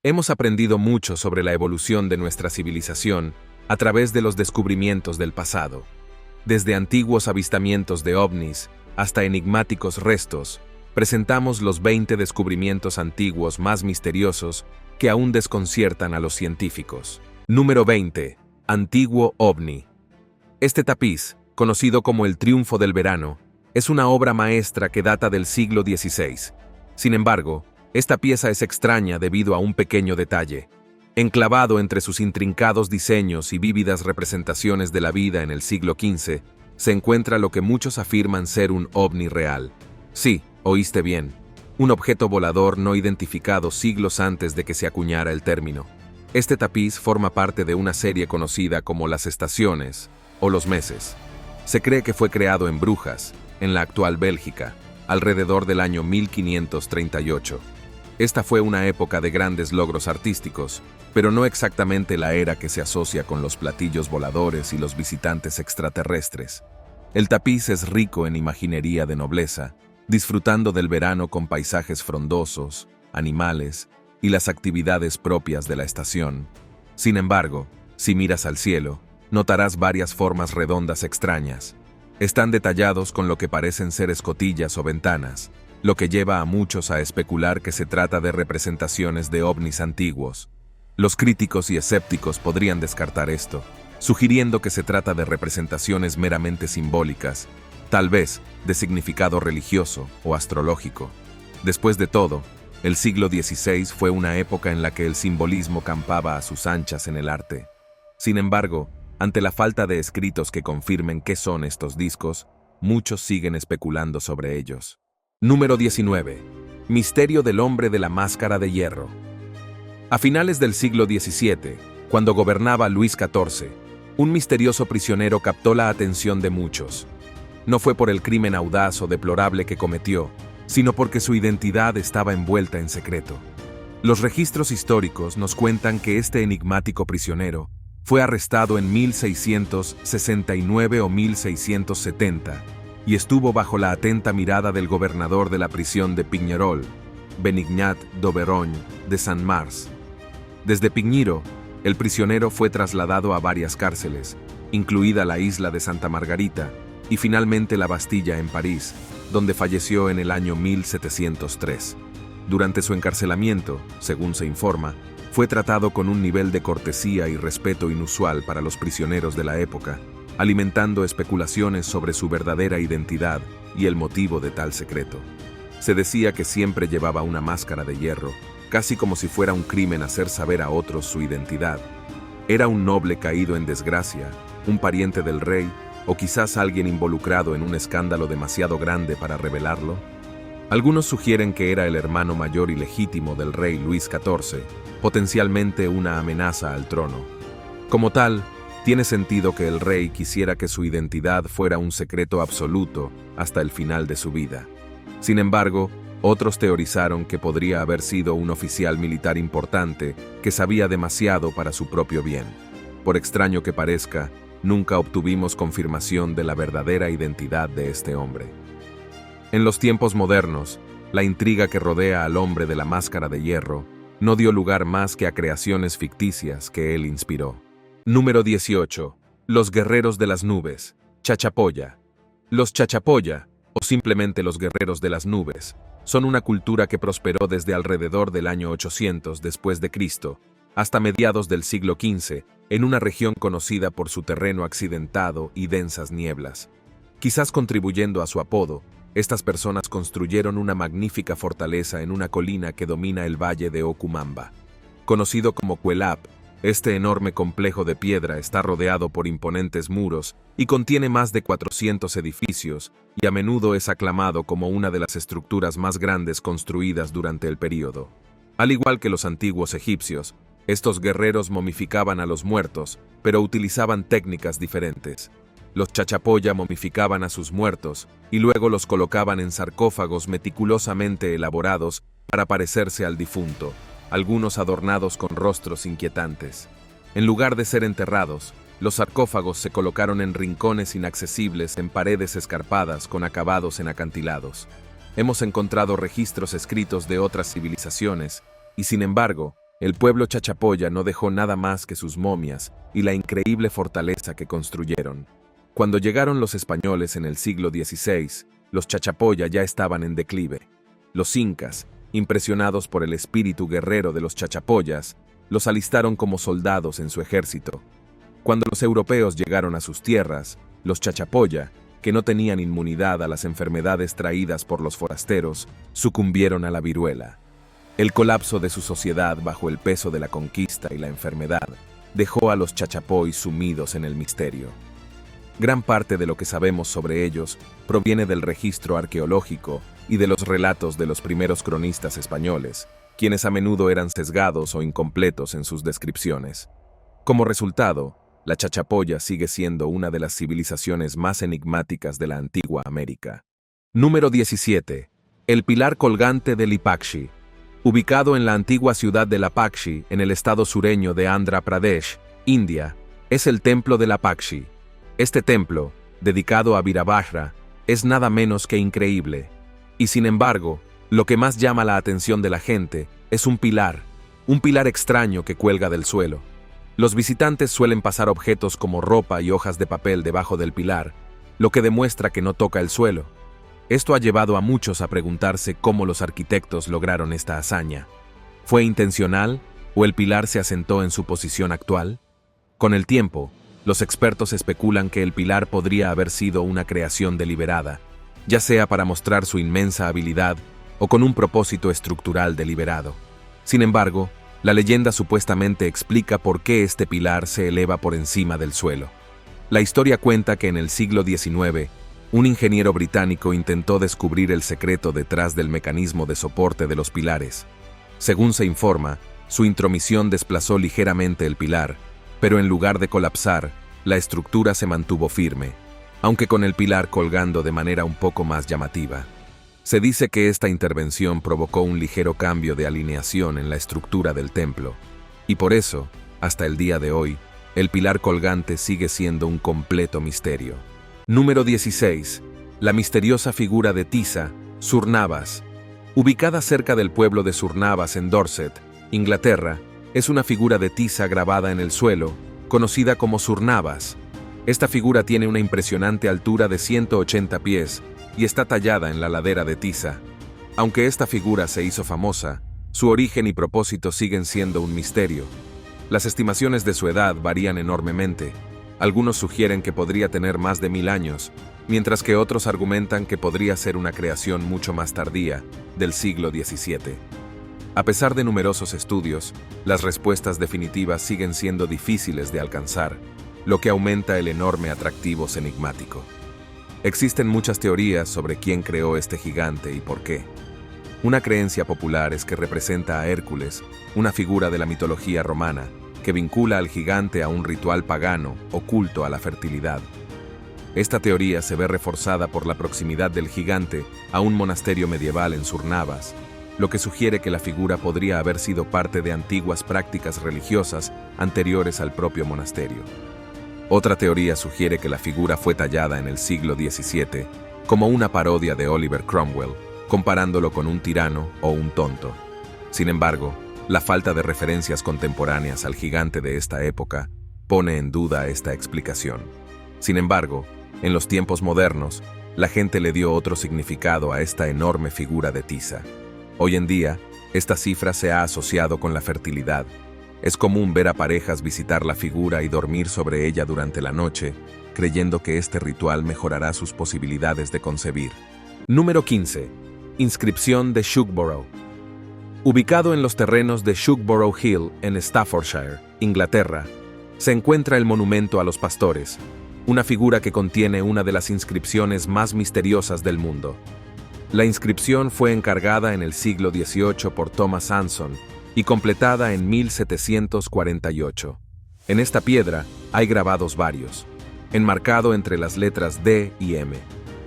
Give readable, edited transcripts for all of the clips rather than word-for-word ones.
Hemos aprendido mucho sobre la evolución de nuestra civilización a través de los descubrimientos del pasado. Desde antiguos avistamientos de ovnis hasta enigmáticos restos, presentamos los 20 descubrimientos antiguos más misteriosos que aún desconciertan a los científicos. Número 20. Antiguo ovni. Este tapiz, conocido como el Triunfo del Verano, es una obra maestra que data del siglo XVI. Sin embargo, esta pieza es extraña debido a un pequeño detalle. Enclavado entre sus intrincados diseños y vívidas representaciones de la vida en el siglo XV, se encuentra lo que muchos afirman ser un ovni real. Sí, oíste bien, un objeto volador no identificado siglos antes de que se acuñara el término. Este tapiz forma parte de una serie conocida como las estaciones o los meses. Se cree que fue creado en Brujas, en la actual Bélgica, alrededor del año 1538. Esta fue una época de grandes logros artísticos, pero no exactamente la era que se asocia con los platillos voladores y los visitantes extraterrestres. El tapiz es rico en imaginería de nobleza, disfrutando del verano con paisajes frondosos, animales y las actividades propias de la estación. Sin embargo, si miras al cielo, notarás varias formas redondas extrañas. Están detallados con lo que parecen ser escotillas o ventanas, lo que lleva a muchos a especular que se trata de representaciones de ovnis antiguos. Los críticos y escépticos podrían descartar esto, sugiriendo que se trata de representaciones meramente simbólicas, tal vez de significado religioso o astrológico. Después de todo, el siglo XVI fue una época en la que el simbolismo campaba a sus anchas en el arte. Sin embargo, ante la falta de escritos que confirmen qué son estos discos, muchos siguen especulando sobre ellos. Número 19. Misterio del hombre de la máscara de hierro. A finales del siglo XVII, cuando gobernaba Luis XIV, un misterioso prisionero captó la atención de muchos. No fue por el crimen audaz o deplorable que cometió, sino porque su identidad estaba envuelta en secreto. Los registros históricos nos cuentan que este enigmático prisionero fue arrestado en 1669 o 1670 y estuvo bajo la atenta mirada del gobernador de la prisión de Pignerol, Benignat d'Auberogne de Saint-Mars. Desde Pigniro, el prisionero fue trasladado a varias cárceles, incluida la isla de Santa Margarita y finalmente la Bastilla en París, donde falleció en el año 1703. Durante su encarcelamiento, según se informa, fue tratado con un nivel de cortesía y respeto inusual para los prisioneros de la época, alimentando especulaciones sobre su verdadera identidad y el motivo de tal secreto. Se decía que siempre llevaba una máscara de hierro, casi como si fuera un crimen hacer saber a otros su identidad. Era un noble caído en desgracia, un pariente del rey, o quizás alguien involucrado en un escándalo demasiado grande para revelarlo. Algunos sugieren que era el hermano mayor ilegítimo del rey Luis XIV, potencialmente una amenaza al trono. Como tal, tiene sentido que el rey quisiera que su identidad fuera un secreto absoluto hasta el final de su vida. Sin embargo, otros teorizaron que podría haber sido un oficial militar importante que sabía demasiado para su propio bien. Por extraño que parezca, nunca obtuvimos confirmación de la verdadera identidad de este hombre. En los tiempos modernos, la intriga que rodea al hombre de la máscara de hierro no dio lugar más que a creaciones ficticias que él inspiró. Número 18. Los guerreros de las nubes. Chachapoya. Los Chachapoya, o simplemente los guerreros de las nubes, son una cultura que prosperó desde alrededor del año 800 después de Cristo hasta mediados del siglo XV en una región conocida por su terreno accidentado y densas nieblas. Quizás contribuyendo a su apodo, estas personas construyeron una magnífica fortaleza en una colina que domina el valle de Okumamba. Conocido como Cuelap, este enorme complejo de piedra está rodeado por imponentes muros y contiene más de 400 edificios y a menudo es aclamado como una de las estructuras más grandes construidas durante el período. Al igual que los antiguos egipcios, estos guerreros momificaban a los muertos, pero utilizaban técnicas diferentes. Los Chachapoya momificaban a sus muertos y luego los colocaban en sarcófagos meticulosamente elaborados para parecerse al difunto, algunos adornados con rostros inquietantes. En lugar de ser enterrados, los sarcófagos se colocaron en rincones inaccesibles en paredes escarpadas con acabados en acantilados. Hemos encontrado registros escritos de otras civilizaciones y, sin embargo, El pueblo chachapoya no dejó nada más que sus momias y la increíble fortaleza que construyeron. Cuando llegaron los españoles en el siglo XVI, los chachapoya ya estaban en declive. Los incas, impresionados por el espíritu guerrero de los chachapoyas, los alistaron como soldados en su ejército. Cuando los europeos llegaron a sus tierras, los chachapoya, que no tenían inmunidad a las enfermedades traídas por los forasteros, sucumbieron a la viruela. El colapso de su sociedad bajo el peso de la conquista y la enfermedad dejó a los chachapoy sumidos en el misterio. Gran parte de lo que sabemos sobre ellos proviene del registro arqueológico y de los relatos de los primeros cronistas españoles, quienes a menudo eran sesgados o incompletos en sus descripciones. Como resultado, la chachapoya sigue siendo una de las civilizaciones más enigmáticas de la antigua América. Número 17. El pilar colgante de Lipakshi. Ubicado en la antigua ciudad de Lapakshi, en el estado sureño de Andhra Pradesh, India, es el templo de Lapakshi. Este templo, dedicado a Virabhadra, es nada menos que increíble. Y sin embargo, lo que más llama la atención de la gente es un pilar extraño que cuelga del suelo. Los visitantes suelen pasar objetos como ropa y hojas de papel debajo del pilar, lo que demuestra que no toca el suelo. Esto ha llevado a muchos a preguntarse cómo los arquitectos lograron esta hazaña. ¿Fue intencional o el pilar se asentó en su posición actual? Con el tiempo, los expertos especulan que el pilar podría haber sido una creación deliberada, ya sea para mostrar su inmensa habilidad o con un propósito estructural deliberado. Sin embargo, la leyenda supuestamente explica por qué este pilar se eleva por encima del suelo. La historia cuenta que en el siglo XIX, un ingeniero británico intentó descubrir el secreto detrás del mecanismo de soporte de los pilares. Según se informa, su intromisión desplazó ligeramente el pilar, pero en lugar de colapsar, la estructura se mantuvo firme, aunque con el pilar colgando de manera un poco más llamativa. Se dice que esta intervención provocó un ligero cambio de alineación en la estructura del templo, y por eso, hasta el día de hoy, el pilar colgante sigue siendo un completo misterio. Número 16. La misteriosa figura de Tisa, Surnavas. Ubicada cerca del pueblo de Surnavas en Dorset, Inglaterra, es una figura de Tisa grabada en el suelo, conocida como Surnavas. Esta figura tiene una impresionante altura de 180 pies y está tallada en la ladera de Tisa. Aunque esta figura se hizo famosa, su origen y propósito siguen siendo un misterio. Las estimaciones de su edad varían enormemente. Algunos sugieren que podría tener más de 1000 años, mientras que otros argumentan que podría ser una creación mucho más tardía, del siglo XVII. A pesar de numerosos estudios, las respuestas definitivas siguen siendo difíciles de alcanzar, lo que aumenta el enorme atractivo enigmático. Existen muchas teorías sobre quién creó este gigante y por qué. Una creencia popular es que representa a Hércules, una figura de la mitología romana, que vincula al gigante a un ritual pagano o culto a la fertilidad. Esta teoría se ve reforzada por la proximidad del gigante a un monasterio medieval en Surnavas, lo que sugiere que la figura podría haber sido parte de antiguas prácticas religiosas anteriores al propio monasterio. Otra teoría sugiere que la figura fue tallada en el siglo XVII como una parodia de Oliver Cromwell, comparándolo con un tirano o un tonto. Sin embargo, la falta de referencias contemporáneas al gigante de esta época pone en duda esta explicación. Sin embargo, en los tiempos modernos, la gente le dio otro significado a esta enorme figura de Tisa. Hoy en día, esta cifra se ha asociado con la fertilidad. Es común ver a parejas visitar la figura y dormir sobre ella durante la noche, creyendo que este ritual mejorará sus posibilidades de concebir. Número 15. Inscripción de Shugborough. Ubicado en los terrenos de Shugborough Hill, en Staffordshire, Inglaterra, se encuentra el monumento a los pastores, una figura que contiene una de las inscripciones más misteriosas del mundo. La inscripción fue encargada en el siglo XVIII por Thomas Anson y completada en 1748. En esta piedra hay grabados varios, enmarcado entre las letras D y M.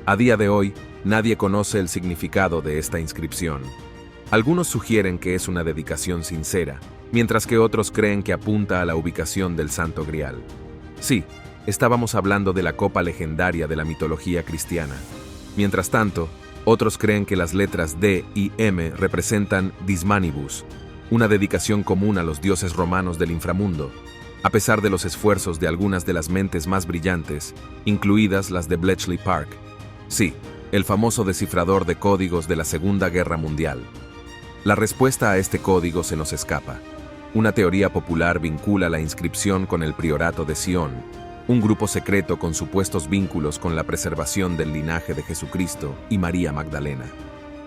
A día de hoy, nadie conoce el significado de esta inscripción. Algunos sugieren que es una dedicación sincera, mientras que otros creen que apunta a la ubicación del Santo Grial. Sí, estábamos hablando de la copa legendaria de la mitología cristiana. Mientras tanto, otros creen que las letras D y M representan Dismanibus, una dedicación común a los dioses romanos del inframundo, a pesar de los esfuerzos de algunas de las mentes más brillantes, incluidas las de Bletchley Park. Sí, el famoso descifrador de códigos de la Segunda Guerra Mundial. La respuesta a este código se nos escapa. Una teoría popular vincula la inscripción con el priorato de Sion, un grupo secreto con supuestos vínculos con la preservación del linaje de Jesucristo y María Magdalena.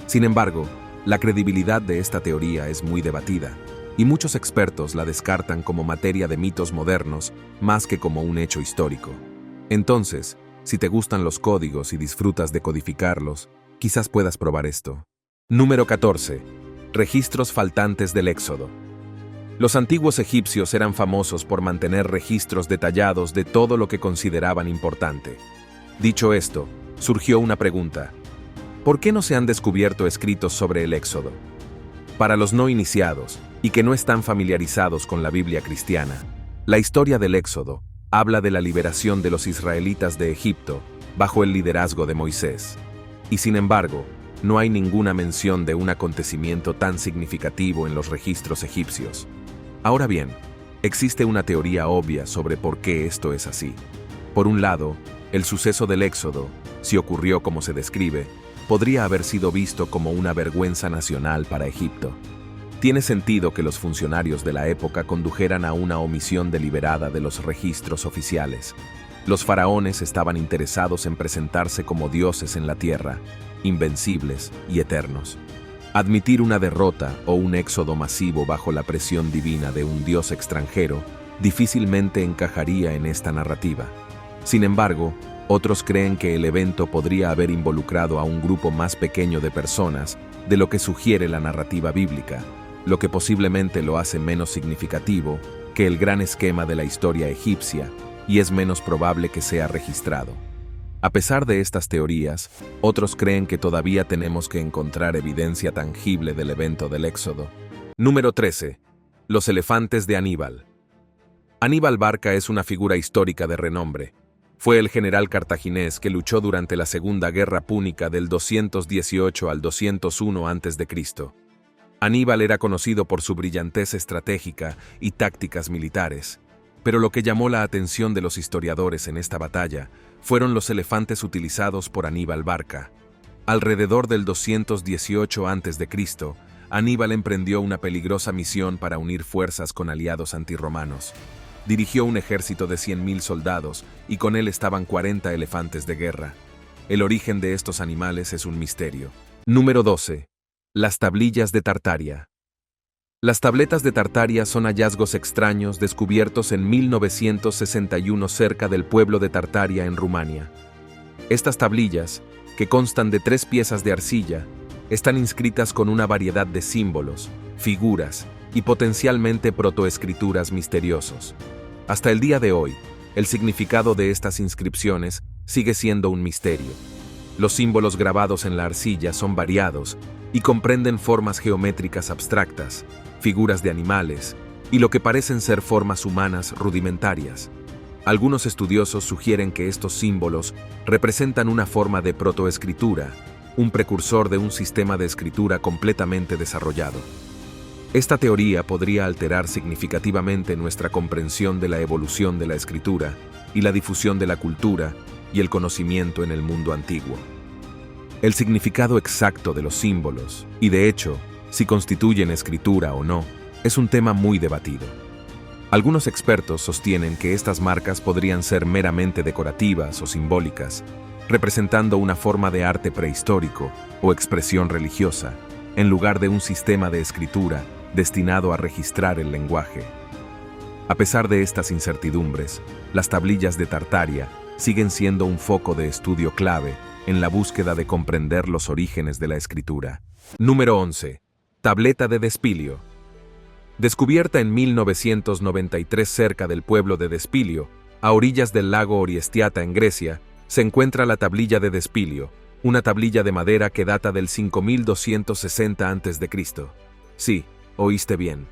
Sin embargo, la credibilidad de esta teoría es muy debatida, y muchos expertos la descartan como materia de mitos modernos más que como un hecho histórico. Entonces, si te gustan los códigos y disfrutas de codificarlos, quizás puedas probar esto. Número 14. Registros faltantes del Éxodo. Los antiguos egipcios eran famosos por mantener registros detallados de todo lo que consideraban importante. Dicho esto, surgió una pregunta. ¿Por qué no se han descubierto escritos sobre el Éxodo? Para los no iniciados, y que no están familiarizados con la Biblia cristiana, la historia del Éxodo habla de la liberación de los israelitas de Egipto bajo el liderazgo de Moisés. Y sin embargo, no hay ninguna mención de un acontecimiento tan significativo en los registros egipcios. Ahora bien, existe una teoría obvia sobre por qué esto es así. Por un lado, el suceso del Éxodo, si ocurrió como se describe, podría haber sido visto como una vergüenza nacional para Egipto. Tiene sentido que los funcionarios de la época condujeran a una omisión deliberada de los registros oficiales. Los faraones estaban interesados en presentarse como dioses en la tierra, invencibles y eternos. Admitir una derrota o un éxodo masivo bajo la presión divina de un dios extranjero difícilmente encajaría en esta narrativa. Sin embargo, otros creen que el evento podría haber involucrado a un grupo más pequeño de personas de lo que sugiere la narrativa bíblica, lo que posiblemente lo hace menos significativo que el gran esquema de la historia egipcia, y es menos probable que sea registrado. A pesar de estas teorías, otros creen que todavía tenemos que encontrar evidencia tangible del evento del Éxodo. Número 13. Los elefantes de Aníbal. Aníbal Barca es una figura histórica de renombre. Fue el general cartaginés que luchó durante la Segunda Guerra Púnica del 218 al 201 a.C. Aníbal era conocido por su brillantez estratégica y tácticas militares, pero lo que llamó la atención de los historiadores en esta batalla fueron los elefantes utilizados por Aníbal Barca. Alrededor del 218 a.C., Aníbal emprendió una peligrosa misión para unir fuerzas con aliados antirromanos. Dirigió un ejército de 100.000 soldados y con él estaban 40 elefantes de guerra. El origen de estos animales es un misterio. Número 12. Las tablillas de Tartaria. Las tabletas de Tartaria son hallazgos extraños descubiertos en 1961 cerca del pueblo de Tartaria en Rumania. Estas tablillas, que constan de 3 piezas de arcilla, están inscritas con una variedad de símbolos, figuras y potencialmente protoescrituras misteriosos. Hasta el día de hoy, el significado de estas inscripciones sigue siendo un misterio. Los símbolos grabados en la arcilla son variados y comprenden formas geométricas abstractas, figuras de animales y lo que parecen ser formas humanas rudimentarias. Algunos estudiosos sugieren que estos símbolos representan una forma de protoescritura, un precursor de un sistema de escritura completamente desarrollado. Esta teoría podría alterar significativamente nuestra comprensión de la evolución de la escritura y la difusión de la cultura y el conocimiento en el mundo antiguo. El significado exacto de los símbolos, y de hecho, si constituyen escritura o no, es un tema muy debatido. Algunos expertos sostienen que estas marcas podrían ser meramente decorativas o simbólicas, representando una forma de arte prehistórico o expresión religiosa, en lugar de un sistema de escritura destinado a registrar el lenguaje. A pesar de estas incertidumbres, las tablillas de Tartaria siguen siendo un foco de estudio clave en la búsqueda de comprender los orígenes de la escritura. Número 11. Tableta de Despilio. Descubierta en 1993 cerca del pueblo de Despilio, a orillas del lago Orestiata en Grecia, se encuentra la tablilla de Despilio, una tablilla de madera que data del 5260 a.C. Sí, oíste bien.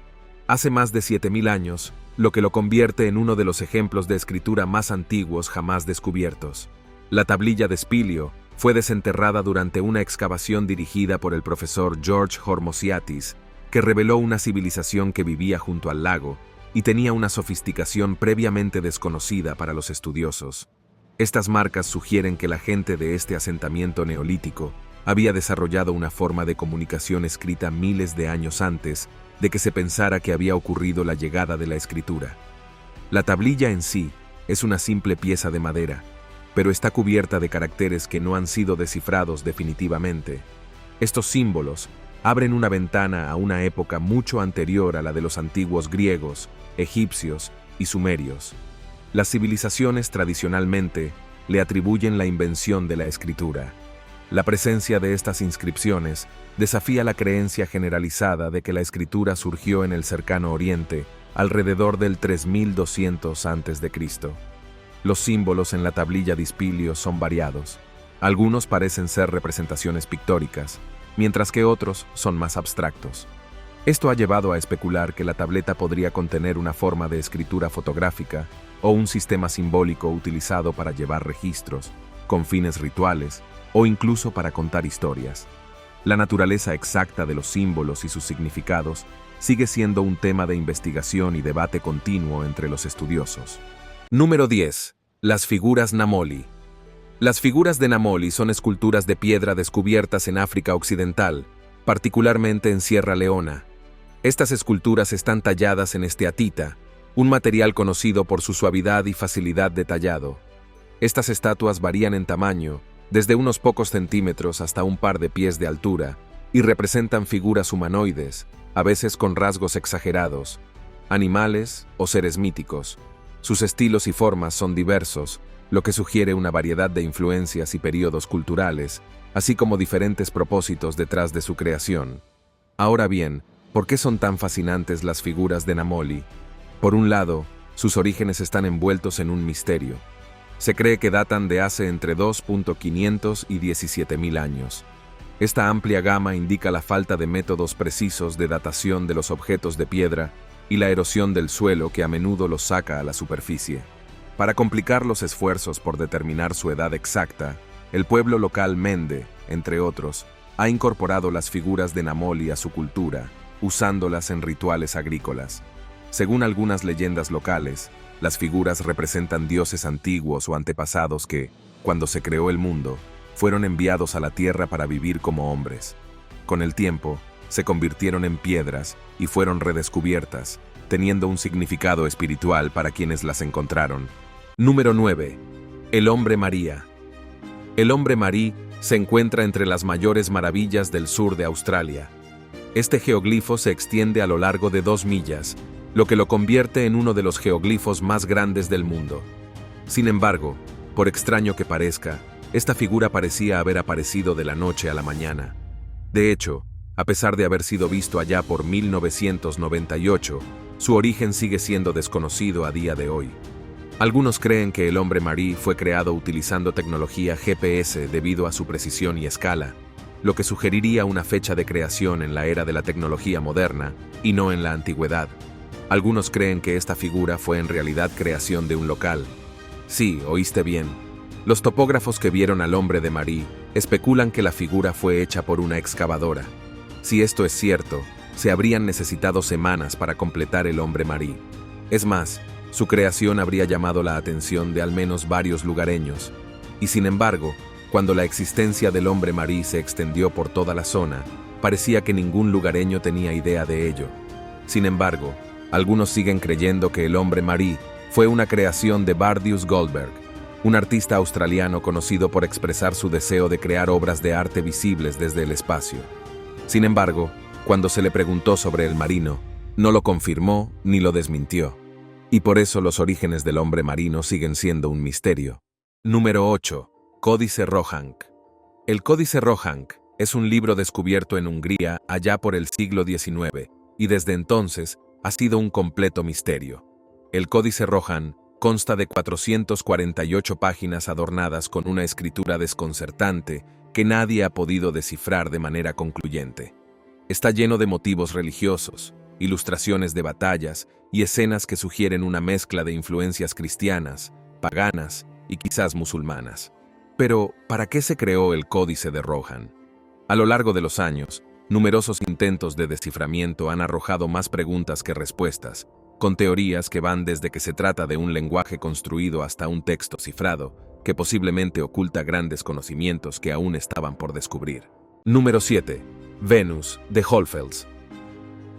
Hace más de 7000 años, lo que lo convierte en uno de los ejemplos de escritura más antiguos jamás descubiertos. La tablilla de Despilio fue desenterrada durante una excavación dirigida por el profesor George Hormosiatis que reveló una civilización que vivía junto al lago y tenía una sofisticación previamente desconocida para los estudiosos. Estas marcas sugieren que la gente de este asentamiento neolítico había desarrollado una forma de comunicación escrita miles de años antes de que se pensara que había ocurrido la llegada de la escritura. La tablilla en sí es una simple pieza de madera, pero está cubierta de caracteres que no han sido descifrados definitivamente. Estos símbolos abren una ventana a una época mucho anterior a la de los antiguos griegos, egipcios y sumerios. Las civilizaciones tradicionalmente le atribuyen la invención de la escritura. La presencia de estas inscripciones desafía la creencia generalizada de que la escritura surgió en el cercano Oriente alrededor del 3200 a.C. Los símbolos en la tablilla de Ispilio son variados. Algunos parecen ser representaciones pictóricas, mientras que otros son más abstractos. Esto ha llevado a especular que la tableta podría contener una forma de escritura fotográfica o un sistema simbólico utilizado para llevar registros, con fines rituales o incluso para contar historias. La naturaleza exacta de los símbolos y sus significados sigue siendo un tema de investigación y debate continuo entre los estudiosos. Número 10. Las figuras Namoli. Las figuras de Namoli son esculturas de piedra descubiertas en África Occidental, particularmente en Sierra Leona. Estas esculturas están talladas en esteatita, un material conocido por su suavidad y facilidad de tallado. Estas estatuas varían en tamaño, desde unos pocos centímetros hasta un par de pies de altura, y representan figuras humanoides, a veces con rasgos exagerados, animales o seres míticos. Sus estilos y formas son diversos, lo que sugiere una variedad de influencias y períodos culturales, así como diferentes propósitos detrás de su creación. Ahora bien, ¿por qué son tan fascinantes las figuras de Namoli? Por un lado, sus orígenes están envueltos en un misterio. Se cree que datan de hace entre 2.500 y 17.000 años. Esta amplia gama indica la falta de métodos precisos de datación de los objetos de piedra y la erosión del suelo que a menudo los saca a la superficie. Para complicar los esfuerzos por determinar su edad exacta, el pueblo local Mende, entre otros, ha incorporado las figuras de Namoli a su cultura, usándolas en rituales agrícolas. Según algunas leyendas locales, las figuras representan dioses antiguos o antepasados que, cuando se creó el mundo, fueron enviados a la tierra para vivir como hombres. Con el tiempo, se convirtieron en piedras y fueron redescubiertas, teniendo un significado espiritual para quienes las encontraron. Número 9. El hombre María. El hombre Marí se encuentra entre las mayores maravillas del sur de Australia. Este geoglifo se extiende a lo largo de 2 millas, lo que lo convierte en uno de los geoglifos más grandes del mundo. Sin embargo, por extraño que parezca, esta figura parecía haber aparecido de la noche a la mañana. De hecho, a pesar de haber sido visto allá por 1998, su origen sigue siendo desconocido a día de hoy. Algunos creen que el hombre Marí fue creado utilizando tecnología GPS debido a su precisión y escala, lo que sugeriría una fecha de creación en la era de la tecnología moderna y no en la antigüedad. Algunos creen que esta figura fue en realidad creación de un local. Sí, oíste bien. Los topógrafos que vieron al hombre de Marí especulan que la figura fue hecha por una excavadora. Si esto es cierto, se habrían necesitado semanas para completar el hombre Marí. Es más, su creación habría llamado la atención de al menos varios lugareños. Y sin embargo, cuando la existencia del hombre Marí se extendió por toda la zona, parecía que ningún lugareño tenía idea de ello. Sin embargo, algunos siguen creyendo que el hombre Marí fue una creación de Bardius Goldberg, un artista australiano conocido por expresar su deseo de crear obras de arte visibles desde el espacio. Sin embargo, cuando se le preguntó sobre el marino, no lo confirmó ni lo desmintió. Y por eso los orígenes del hombre marino siguen siendo un misterio. Número 8. Códice Rohank. El Códice Rohank es un libro descubierto en Hungría allá por el siglo XIX, y desde entonces ha sido un completo misterio. El Códice Rohank consta de 448 páginas adornadas con una escritura desconcertante que nadie ha podido descifrar de manera concluyente. Está lleno de motivos religiosos, ilustraciones de batallas y escenas que sugieren una mezcla de influencias cristianas, paganas y quizás musulmanas. Pero, ¿para qué se creó el Códice de Rohank? A lo largo de los años, Numerosos intentos de desciframiento han arrojado más preguntas que respuestas, con teorías que van desde que se trata de un lenguaje construido hasta un texto cifrado, que posiblemente oculta grandes conocimientos que aún estaban por descubrir. Número 7. Venus, de Hohlfels.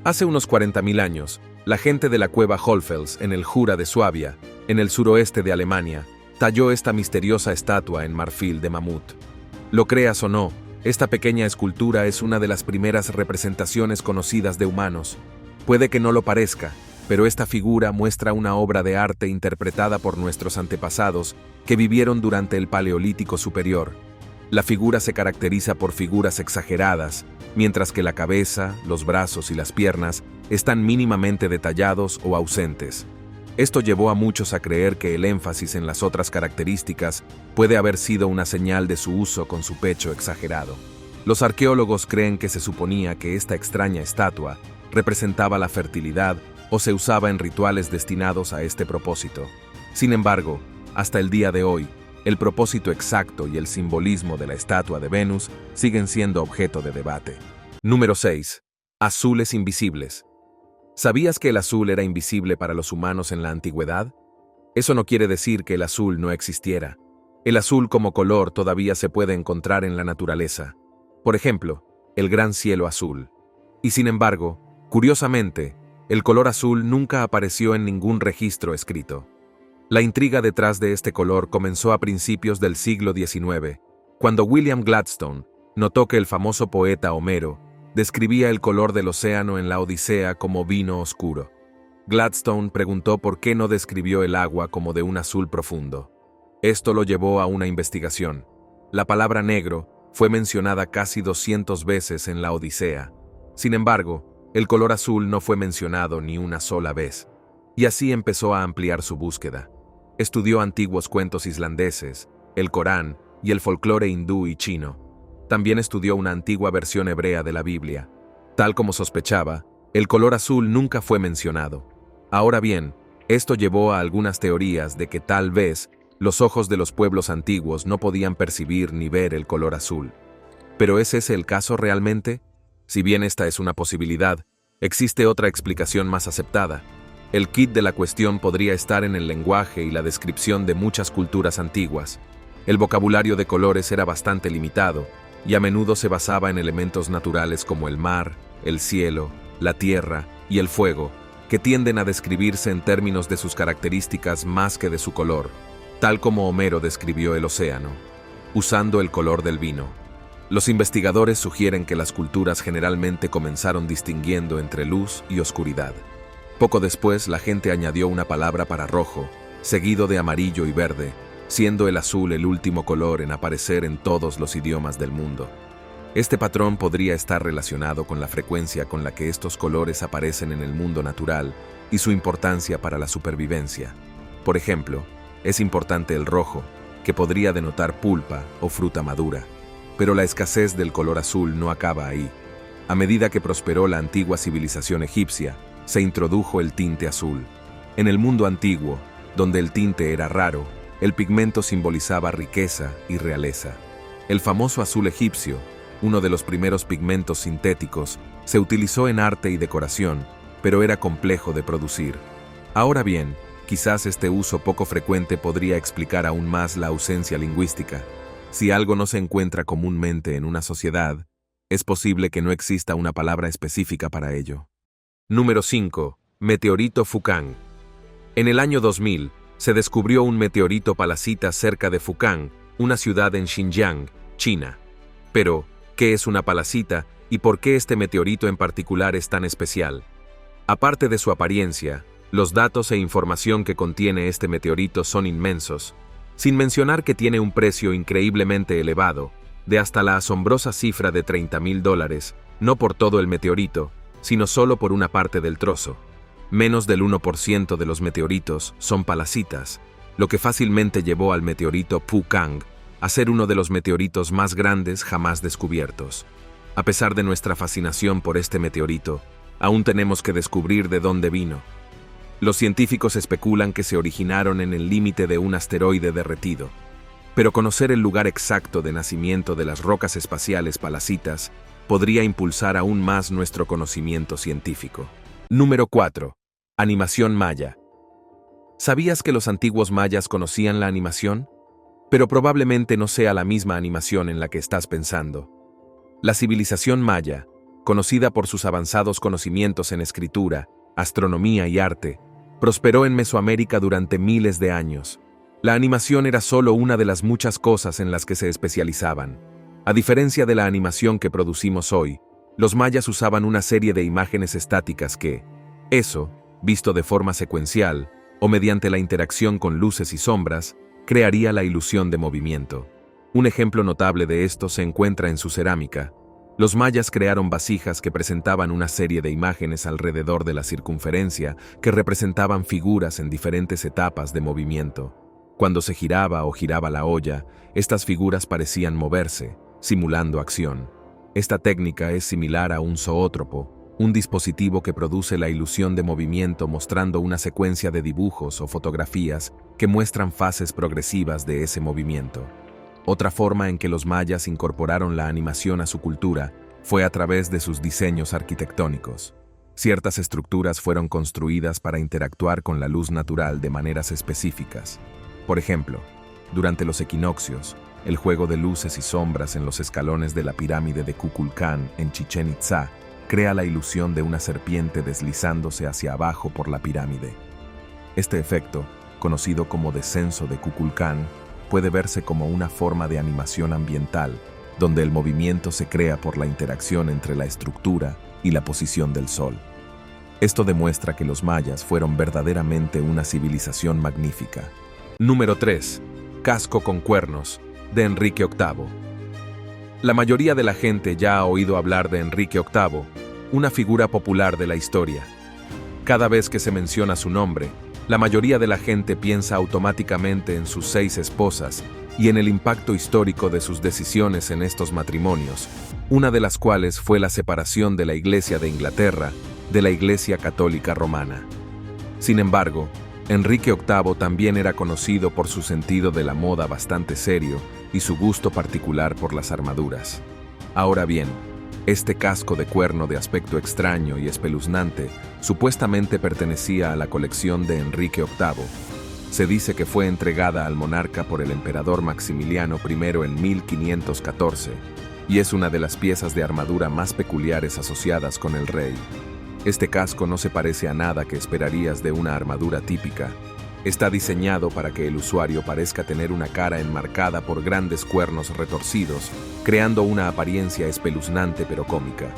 Hace unos 40.000 años, la gente de la cueva Hohlfels en el Jura de Suabia, en el suroeste de Alemania, talló esta misteriosa estatua en marfil de mamut. Lo creas o no, esta pequeña escultura es una de las primeras representaciones conocidas de humanos. Puede que no lo parezca, pero esta figura muestra una obra de arte interpretada por nuestros antepasados que vivieron durante el Paleolítico Superior. La figura se caracteriza por figuras exageradas, mientras que la cabeza, los brazos y las piernas están mínimamente detallados o ausentes. Esto llevó a muchos a creer que el énfasis en las otras características puede haber sido una señal de su uso con su pecho exagerado. Los arqueólogos creen que se suponía que esta extraña estatua representaba la fertilidad o se usaba en rituales destinados a este propósito. Sin embargo, hasta el día de hoy, el propósito exacto y el simbolismo de la estatua de Venus siguen siendo objeto de debate. Número 6. Azules invisibles. ¿Sabías que el azul era invisible para los humanos en la antigüedad? Eso no quiere decir que el azul no existiera. El azul como color todavía se puede encontrar en la naturaleza. Por ejemplo, el gran cielo azul. Y sin embargo, curiosamente, el color azul nunca apareció en ningún registro escrito. La intriga detrás de este color comenzó a principios del siglo XIX, cuando William Gladstone notó que el famoso poeta Homero describía el color del océano en la Odisea como vino oscuro. Gladstone preguntó por qué no describió el agua como de un azul profundo. Esto lo llevó a una investigación. La palabra negro fue mencionada casi 200 veces en la Odisea. Sin embargo, el color azul no fue mencionado ni una sola vez. Y así empezó a ampliar su búsqueda. Estudió antiguos cuentos islandeses, el Corán y el folclore hindú y chino. También estudió una antigua versión hebrea de la Biblia. Tal como sospechaba, el color azul nunca fue mencionado. Ahora bien, esto llevó a algunas teorías de que tal vez los ojos de los pueblos antiguos no podían percibir ni ver el color azul. ¿Pero es ese el caso realmente? Si bien esta es una posibilidad, existe otra explicación más aceptada. El quid de la cuestión podría estar en el lenguaje y la descripción de muchas culturas antiguas. El vocabulario de colores era bastante limitado, y a menudo se basaba en elementos naturales como el mar, el cielo, la tierra y el fuego, que tienden a describirse en términos de sus características más que de su color, tal como Homero describió el océano, usando el color del vino. Los investigadores sugieren que las culturas generalmente comenzaron distinguiendo entre luz y oscuridad. Poco después, la gente añadió una palabra para rojo, seguido de amarillo y verde, siendo el azul el último color en aparecer en todos los idiomas del mundo. Este patrón podría estar relacionado con la frecuencia con la que estos colores aparecen en el mundo natural y su importancia para la supervivencia. Por ejemplo, es importante el rojo, que podría denotar pulpa o fruta madura. Pero la escasez del color azul no acaba ahí. A medida que prosperó la antigua civilización egipcia, se introdujo el tinte azul. En el mundo antiguo, donde el tinte era raro, el pigmento simbolizaba riqueza y realeza. El famoso azul egipcio, uno de los primeros pigmentos sintéticos, se utilizó en arte y decoración, pero era complejo de producir. Ahora bien, quizás este uso poco frecuente podría explicar aún más la ausencia lingüística. Si algo no se encuentra comúnmente en una sociedad, es posible que no exista una palabra específica para ello. Número 5. Meteorito Fukang. En el año 2000, se descubrió un meteorito palacita cerca de Fukang, una ciudad en Xinjiang, China. Pero, ¿qué es una palacita y por qué este meteorito en particular es tan especial? Aparte de su apariencia, los datos e información que contiene este meteorito son inmensos, sin mencionar que tiene un precio increíblemente elevado, de hasta la asombrosa cifra de $30.000, no por todo el meteorito, sino solo por una parte del trozo. Menos del 1% de los meteoritos son palacitas, lo que fácilmente llevó al meteorito Fukang a ser uno de los meteoritos más grandes jamás descubiertos. A pesar de nuestra fascinación por este meteorito, aún tenemos que descubrir de dónde vino. Los científicos especulan que se originaron en el límite de un asteroide derretido, pero conocer el lugar exacto de nacimiento de las rocas espaciales palacitas podría impulsar aún más nuestro conocimiento científico. Número 4. Animación maya. ¿Sabías que los antiguos mayas conocían la animación? Pero probablemente no sea la misma animación en la que estás pensando. La civilización maya, conocida por sus avanzados conocimientos en escritura, astronomía y arte, prosperó en Mesoamérica durante miles de años. La animación era solo una de las muchas cosas en las que se especializaban. A diferencia de la animación que producimos hoy, los mayas usaban una serie de imágenes estáticas que, visto de forma secuencial, o mediante la interacción con luces y sombras, crearía la ilusión de movimiento. Un ejemplo notable de esto se encuentra en su cerámica. Los mayas crearon vasijas que presentaban una serie de imágenes alrededor de la circunferencia que representaban figuras en diferentes etapas de movimiento. Cuando se giraba o giraba la olla, estas figuras parecían moverse, simulando acción. Esta técnica es similar a un zoótropo, un dispositivo que produce la ilusión de movimiento mostrando una secuencia de dibujos o fotografías que muestran fases progresivas de ese movimiento. Otra forma en que los mayas incorporaron la animación a su cultura fue a través de sus diseños arquitectónicos. Ciertas estructuras fueron construidas para interactuar con la luz natural de maneras específicas. Por ejemplo, durante los equinoccios, el juego de luces y sombras en los escalones de la pirámide de Kukulcán en Chichén Itzá crea la ilusión de una serpiente deslizándose hacia abajo por la pirámide. Este efecto, conocido como descenso de Kukulcán, puede verse como una forma de animación ambiental, donde el movimiento se crea por la interacción entre la estructura y la posición del sol. Esto demuestra que los mayas fueron verdaderamente una civilización magnífica. Número 3. Casco con cuernos, de Enrique VIII. La mayoría de la gente ya ha oído hablar de Enrique VIII, una figura popular de la historia. Cada vez que se menciona su nombre, la mayoría de la gente piensa automáticamente en sus 6 esposas y en el impacto histórico de sus decisiones en estos matrimonios, una de las cuales fue la separación de la Iglesia de Inglaterra de la Iglesia Católica Romana. Sin embargo, Enrique VIII también era conocido por su sentido de la moda bastante serio y su gusto particular por las armaduras. Ahora bien, este casco de cuerno de aspecto extraño y espeluznante supuestamente pertenecía a la colección de Enrique VIII. Se dice que fue entregada al monarca por el emperador Maximiliano I en 1514, y es una de las piezas de armadura más peculiares asociadas con el rey. Este casco no se parece a nada que esperarías de una armadura típica. Está diseñado para que el usuario parezca tener una cara enmarcada por grandes cuernos retorcidos, creando una apariencia espeluznante pero cómica.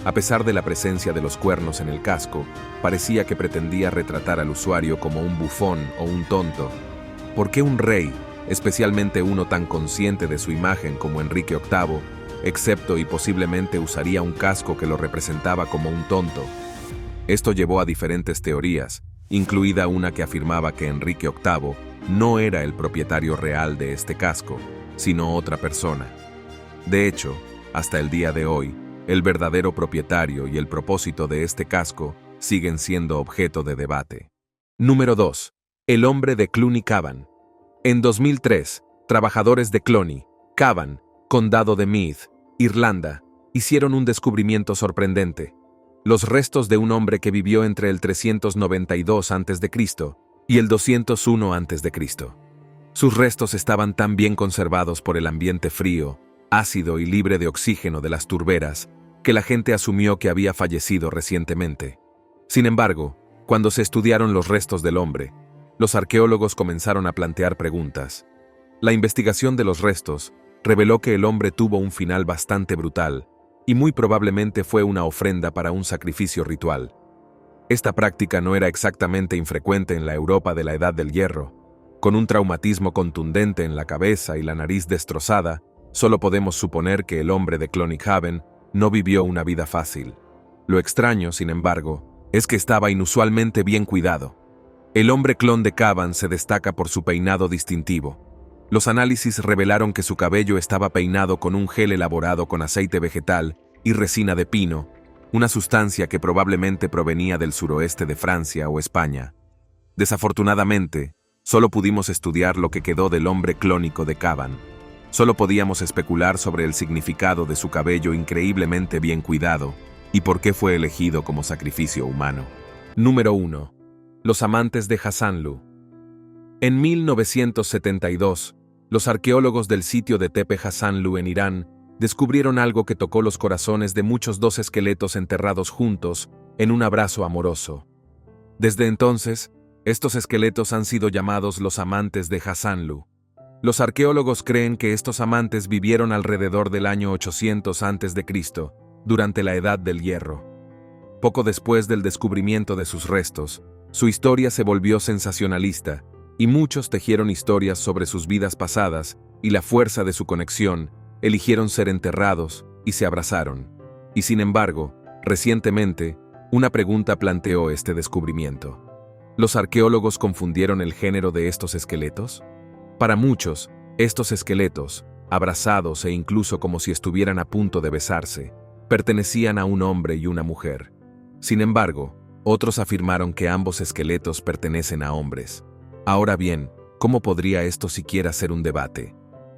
A pesar de la presencia de los cuernos en el casco, parecía que pretendía retratar al usuario como un bufón o un tonto. ¿Por qué un rey, especialmente uno tan consciente de su imagen como Enrique VIII, excepto y posiblemente usaría un casco que lo representaba como un tonto? Esto llevó a diferentes teorías, incluida una que afirmaba que Enrique VIII no era el propietario real de este casco, sino otra persona. De hecho, hasta el día de hoy, el verdadero propietario y el propósito de este casco siguen siendo objeto de debate. Número 2. El hombre de Cluny Cavan. En 2003, trabajadores de Cluny, Cavan, condado de Meath, Irlanda, hicieron un descubrimiento sorprendente: los restos de un hombre que vivió entre el 392 a.C. y el 201 a.C. Sus restos estaban tan bien conservados por el ambiente frío, ácido y libre de oxígeno de las turberas, que la gente asumió que había fallecido recientemente. Sin embargo, cuando se estudiaron los restos del hombre, los arqueólogos comenzaron a plantear preguntas. La investigación de los restos reveló que el hombre tuvo un final bastante brutal, y muy probablemente fue una ofrenda para un sacrificio ritual. Esta práctica no era exactamente infrecuente en la Europa de la Edad del Hierro. Con un traumatismo contundente en la cabeza y la nariz destrozada, solo podemos suponer que el hombre de Cluny Cavan no vivió una vida fácil. Lo extraño, sin embargo, es que estaba inusualmente bien cuidado. El hombre clon de Cavan se destaca por su peinado distintivo. Los análisis revelaron que su cabello estaba peinado con un gel elaborado con aceite vegetal y resina de pino, una sustancia que probablemente provenía del suroeste de Francia o España. Desafortunadamente, solo pudimos estudiar lo que quedó del hombre clónico de Cavan. Solo podíamos especular sobre el significado de su cabello increíblemente bien cuidado y por qué fue elegido como sacrificio humano. Número 1. Los amantes de Hassanlu. En 1972, los arqueólogos del sitio de Tepe Hassanlu en Irán descubrieron algo que tocó los corazones de muchos dos esqueletos enterrados juntos en un abrazo amoroso. Desde entonces, estos esqueletos han sido llamados los amantes de Hassanlu. Los arqueólogos creen que estos amantes vivieron alrededor del año 800 a.C., durante la Edad del Hierro. Poco después del descubrimiento de sus restos, su historia se volvió sensacionalista, y muchos tejieron historias sobre sus vidas pasadas y la fuerza de su conexión, eligieron ser enterrados y se abrazaron. Y sin embargo, recientemente, una pregunta planteó este descubrimiento. ¿Los arqueólogos confundieron el género de estos esqueletos? Para muchos, estos esqueletos, abrazados e incluso como si estuvieran a punto de besarse, pertenecían a un hombre y una mujer. Sin embargo, otros afirmaron que ambos esqueletos pertenecen a hombres. Ahora bien, ¿cómo podría esto siquiera ser un debate?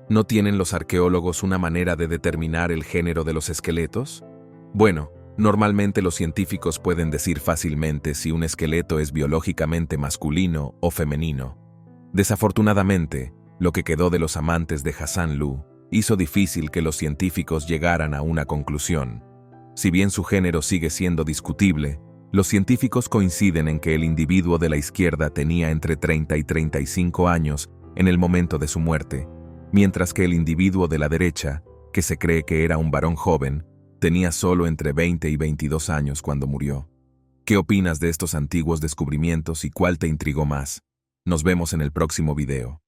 ¿No tienen los arqueólogos una manera de determinar el género de los esqueletos? Bueno, normalmente los científicos pueden decir fácilmente si un esqueleto es biológicamente masculino o femenino. Desafortunadamente, lo que quedó de los amantes de Hassanlu hizo difícil que los científicos llegaran a una conclusión. Si bien su género sigue siendo discutible, los científicos coinciden en que el individuo de la izquierda tenía entre 30 y 35 años en el momento de su muerte, mientras que el individuo de la derecha, que se cree que era un varón joven, tenía solo entre 20 y 22 años cuando murió. ¿Qué opinas de estos antiguos descubrimientos y cuál te intrigó más? Nos vemos en el próximo video.